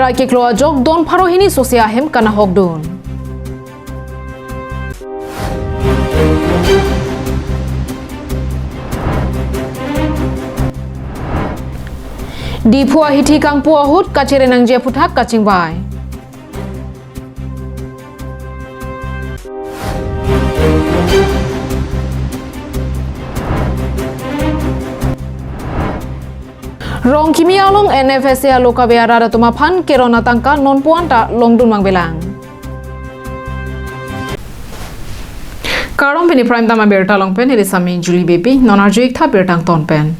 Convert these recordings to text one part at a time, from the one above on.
Herai ke klo ajok don pharo hini sosia hem kana hokdun. Di phua hiti kang pu ahut kachere nang je puthak kaching bai. Rong kimi along NFSA aloka beara ratuma phan kerona tangka non puanta longdun mangbelang. Karong pini prime tama berta long pen heli sami Julie baby nonarjuik tha bertang ton pen.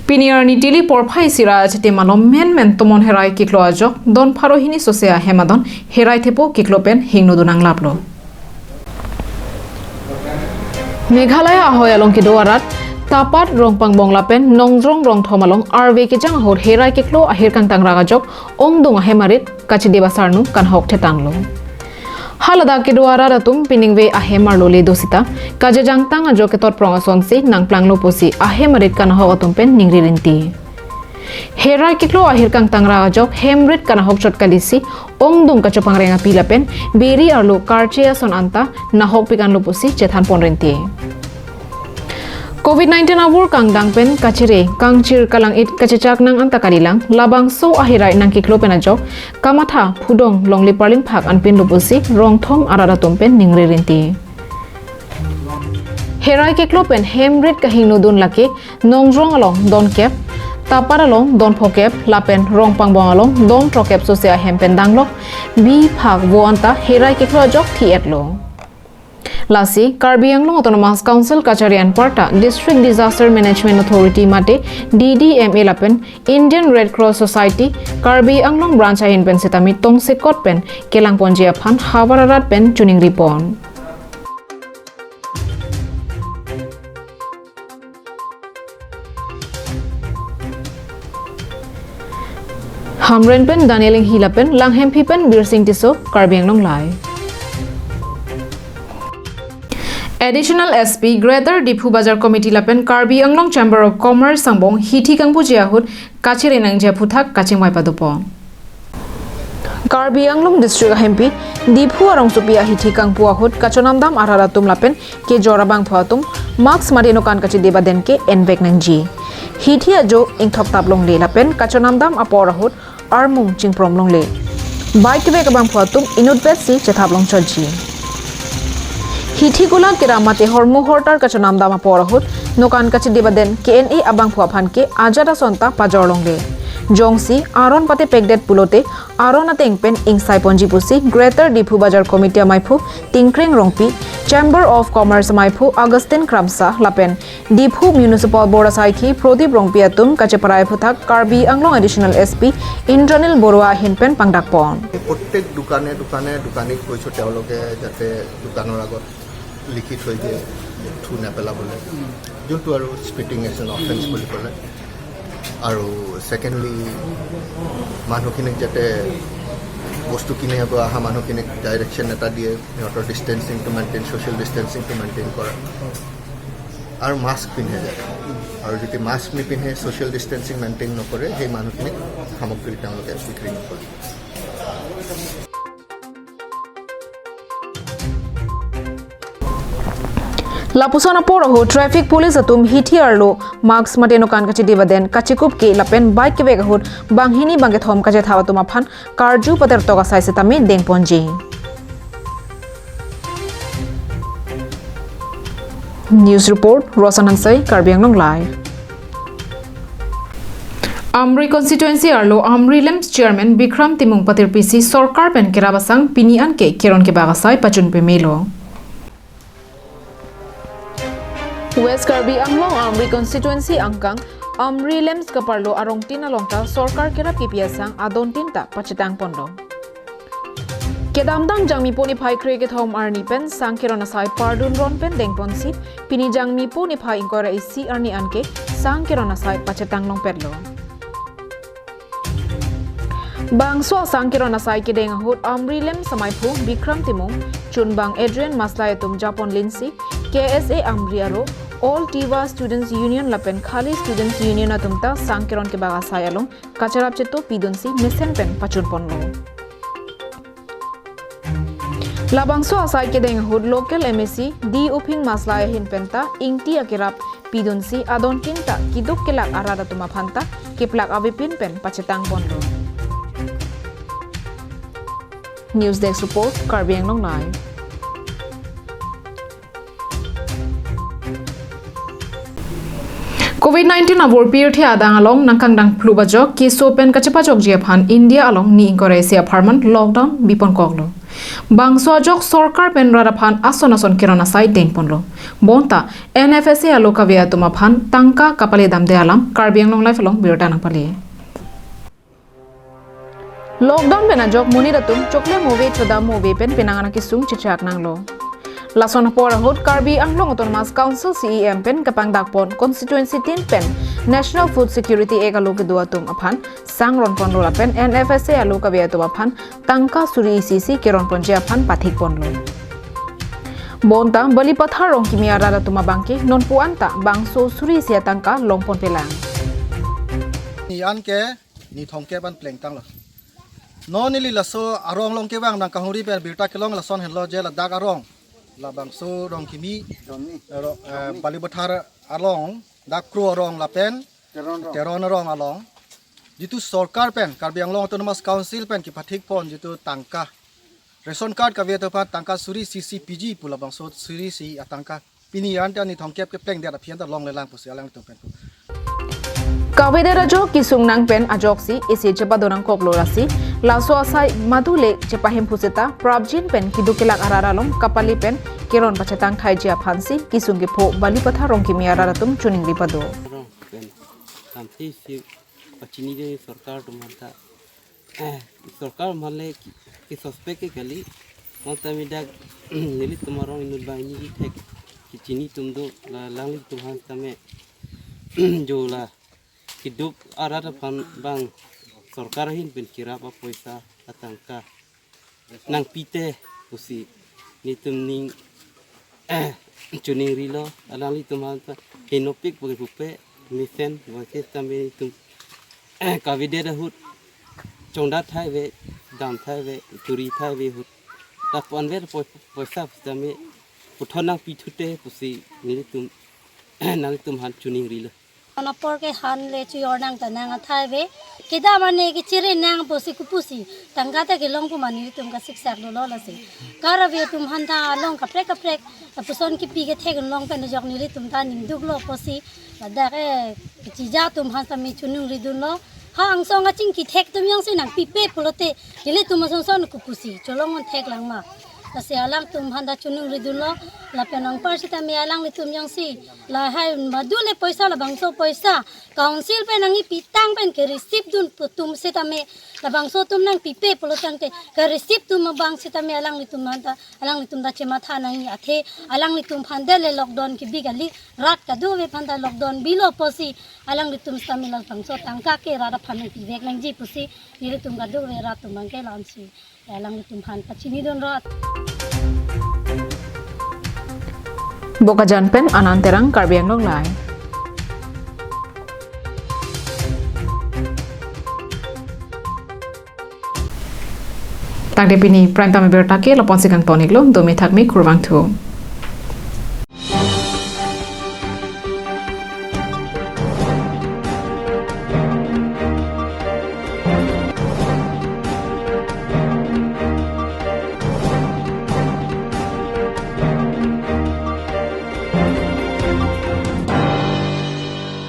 Piniar ni dili porphai sira chete malom men tomon herai kiklo ajok don pharo hini sosia hemadon herai thepo kiklo pen hingno dunang laplo. Meghalaya ahoy along ki doarat tapat rong pangbong lapen nongrong rong thomalong RV ke jang hor herai keklo ahir kang tangraga jok ongdong ahemarit kachi debasarnu kan hok thetanglo halada ke duara ratum piningwe ahemar lole dosita kaje jang tang ajo ke tot prongason si nang planglo posi ahemarit kan hok atum pen ningri rinti herai keklo ahir kang tangraga jok hemrit kan hok chot kalisi ongdong kacho pangrenga pilapen beri arlo karchia son anta na hok pikan lo posi chethan pon rinti COVID-19 abur kang dangpen kachire kangchir kalang it kachechak nang anta kalilang labang so ahirai nang kiklo penajok kamatha phudong longli parling phak anpin lupusi rongthom arara tompen ningri rinti herai kiklo pen hemrit kahingno dun lake nongrong along don kep tapar along don phokep lapen rong pangbong along don trokep sosia hempen danglok bi phak wo anta herai kiklo jok thi etlo Lasi, Karbi Anglong Autonomous Council Kacharian Parta District Disaster Management Authority mate DDMA lapen Indian Red Cross Society Karbi Anglong Branch ahin pen sitami tong sekot pen kelang ponjia phan hawararat pen tuning ripon. Hamren pen Danieling hilapen langhempi pen Birsing Tiso Karbi Anglong lai. Additional SP Greater Diphu Bazar Committee lapen Karbi Anglong Chamber of Commerce sangbong hiti kangpu jiahut kachire nang jeputhak kaching mai padupo Karbi Anglong District MP Diphu arong supia hiti kangpu ahut kachonamdam araratum lapen ke jorabang phatum marks marino kan kachi debaden ke envek nangji hiti ajo ingthok taplong le lapen kachonamdam apor ahut armung chingprom long le bike ve kabang phatum inutbet si chethablong chonji Hithigula kiramate hormu hortar kachonam dama porahut nokan kachi debaden KNA abang phuaphan ke ajada sonta pajorlongle jongsi aron pate pegdet pulote aron ateng pen ingsai ponji pusi Greater Diphu Bazar Committee maiphu tingkreng rongpi Chamber of Commerce maiphu Augustine Kramsa lapen Diphu Municipal Board asaiki Prodip rongpi atum kacheparai phuthak Karbi Anglong Additional SP Indranil Borua hinpen pangdakpon প্রত্যেক দোকানে কৈছো তেওঁলোকে যাতে দোকানৰ আগত লিখি থৈ দিয়ে থু নেপেলাবলৈ যোনটো আৰু স্পিটিং এজ এন অফেন্স বুলি ক'লে আৰু ছেকেণ্ডলি মানুহখিনিক যাতে বস্তু কিনি অহা মানুহখিনিক ডাইৰেকশ্যন এটা দিয়ে সিহঁতৰ ডিষ্টেঞ্চিংটো মেইনটেইন ছ'চিয়েল ডিষ্টেঞ্চিংটো মেইনটেইন কৰা আৰু মাস্ক পিন্ধে যায় আৰু যদি মাস্ক নিপিন্ধে ছ'চিয়েল ডিষ্টেঞ্চিং মেইনটেইন নকৰে সেই মানুহখিনিক সামগ্ৰী তেওঁলোকে বিক্ৰী নকৰে Lapusana poroho traffic police atum hiti arlo marks mateno kan kachi debaden kachikup ke lapen bike ke begahut banghini bange thom kaje thawatuma phan karju pater toga sai setami dengponji News report Rosan Hansai Karbi Anglong live Amri Constituency arlo Amri Lems Chairman Bikram Timung Patir PC Sorkar pen kerabasang pinian ke keron ke bagasai pachun pe melo West Karbi Anglong Amri Constituency angkang Amri Lems kaparlo arong tina longta Sorkar kerap kipiasang adon tinta pachitang pondo Kedamdang jangmi po ni Pai Cricket Home Arni pen sang kerona sai pardun ron pen dengpon si pini jangmi po ni Pai ingkora isi Arni anke sang kerona sai pachitang long perlo Bangso sang kerona sai kedeng ahut Amri Lem samai pu Bikram Timung Chunbang Adrian Maslayatum Japon Lindsay KSA Amri aro All Tiva Students Union lapen khali Students Union atumta sangkeron ke baga sayalong kacarap cheto pidunsi mesen pen pachun ponlo. Labangso asai ke deng hud local MSC di uping maslaya hin penta ingti akirap pidunsi adon tinta kiduk kelak arada tuma phanta kiplak avipin pen pachetang ponlo. News Desk Report Karbiang Long Live. COVID-19 abor period he adang along nangkang dang flu bajok ki sopen kachapajok jiaphan India along ni Indonesia apartment lockdown bipon koklo. Bangso ajok sarkar pen radaphan ason kirana sai ten ponlo. Bonta NFSA aloka via tumaphan tangka kapale damde alam Karbiang Long Live along birtanang pali. Lockdown pen ajok muniratum chokle movie choda movie pen pinangana kisung chichak nanglo. Lason por hot Karbi Anglong Autonomous Council CEM pen kapang dakpon Constituency 10 pen National Food Security Ega loke dua tum aphan sangron pon rola pen NFSA aloka via tum aphan tangka suri ICC keron pon je aphan pathik pon lo. Bonta bali patharong kimia rada tuma bangki non puanta bangso suri sia tangka longpon pelang. Ni an ke ni thongke ban pleng tang lo. No ni li laso arong long ke bang nang kahuri per birta kelong lason hello je la dak arong. Labang so dong kimi bali bathar along dak kru arong lapen teron arong along jitu sarkar pen Karbiang Long Autonomous Council pen ki pathik pon jitu tangka ration card ka veto pa tangka suri CCPG pula bang so suri si atangka pinian ta ni thongkep ke pleng dia phian ta long le lang pusi alang to pen Kawede rajo kisung nang pen ajoksi isi cepa donang koklo rasi laso asai madule cepa hempuseta prabjin pen kidukilak araralong kapali pen kiron pacetang thaijia phansi kisung ge pho bali patha rong kimia raratum chuning ripado pen samti si pachini de sarkar tumanta sarkar male ki suspect ke gali mata midak nili tumarong inul baini ki thek ki chini tumdo langli tumhan tame jola hidup arada pan bang sarkar hin pen kira pa poisa atangka nang pite usi nitum ning chuning rilo alali tumhan ta hinopik bagi pupe misen wake tambe tum kavide da hut chongda thai ve dam thai ve turi thai ve hut ta pon ve poisa tambe puthonang pithute pusi nitum nang tumhan chuning rilo Ana porke han le chu yornang tanang athai ve kida mane ki chire nang posi kupusi tangata ke long pumani tum ka siksak lo la se kara ve tum han tha long ka prek puson ki pi ke thek long pen jok ni tum ta ning duk lo posi da ke chi ja tum han sa mi chunung ri dun lo ha ang song a ching ki thek tum yang se nang pi pe pulote dile tum son son kupusi cholong on thek lang ma kasi alang tum handa chunung ridun lo la penang persita mi alang litum yang si la hai madule poisa la bangso poisa council penang ipitang pen ke receipt dun tum seta me la bangso tum nang pipe polotang te ke receipt tum bang seta me alang litum handa alang litum da chema tha nang athe alang litum phandele lockdown ki bigali rat ka do ve phanda lockdown bilo posi alang litum stamila bangso tangka ke rara phan ki vek nang ji pusi ni litum ga do ve rat tum bang ke lansi alang litum phan pachini don rat Boka Janpen Ananterang Karbiang Long Live. Tagdepini prime time bertake lapon sikan tonik lo domi thakmi kurwang thu.